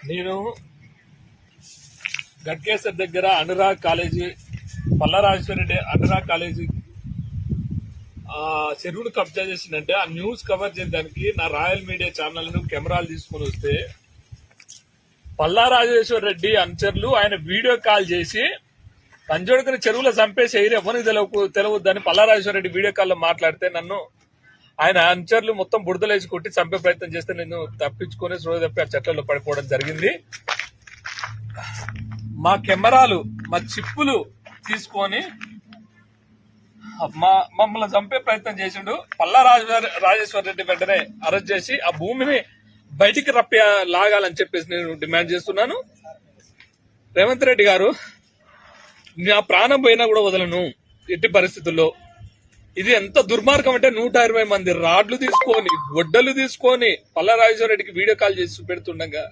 నేను గట్కేసర్ దగ్గర Anurag college Palla Rajeshwar Reddy Anurag college చెరువును కబ్జా చేసిందంటే ఆ న్యూస్ కవర్ చేయడానికి నా రాయల్ మీడియా ఛానల్ కెమెరాలు తీసుకుని వస్తే పల్లారాజేశ్వర రెడ్డి అనుచరులు ఆయన వీడియో కాల్ చేసి తంజోడుకుని చెరువులో చంపేసి ఎవరికి తెలియవద్దని పల్లారాజేశ్వర రెడ్డి వీడియో కాల్లో మాట్లాడితే నన్ను ఆయన అనుచరులు మొత్తం బుడదలేసి కొట్టి చంపే ప్రయత్నం చేస్తే నేను తప్పించుకొని స్రోధ తప్పి ఆ చెట్లలో పడిపోవడం జరిగింది. మా కెమెరాలు మా చిప్పులు తీసుకొని మమ్మల్ని చంపే ప్రయత్నం చేసిండు. రాజేశ్వర రెడ్డి వెంటనే అరెస్ట్ చేసి ఆ భూమిని బయటికి లాగాలని చెప్పేసి నేను డిమాండ్ చేస్తున్నాను. రేవంత్ రెడ్డి గారు, నా ప్రాణం పోయినా కూడా వదలను ఎట్టి పరిస్థితుల్లో. ఇది ఎంత దుర్మార్గం అంటే 120 మంది రాడ్లు తీసుకొని గొడ్డలు తీసుకొని పల్లారాజేశ్వర రెడ్డికి వీడియో కాల్ చేసి పెడుతుండగా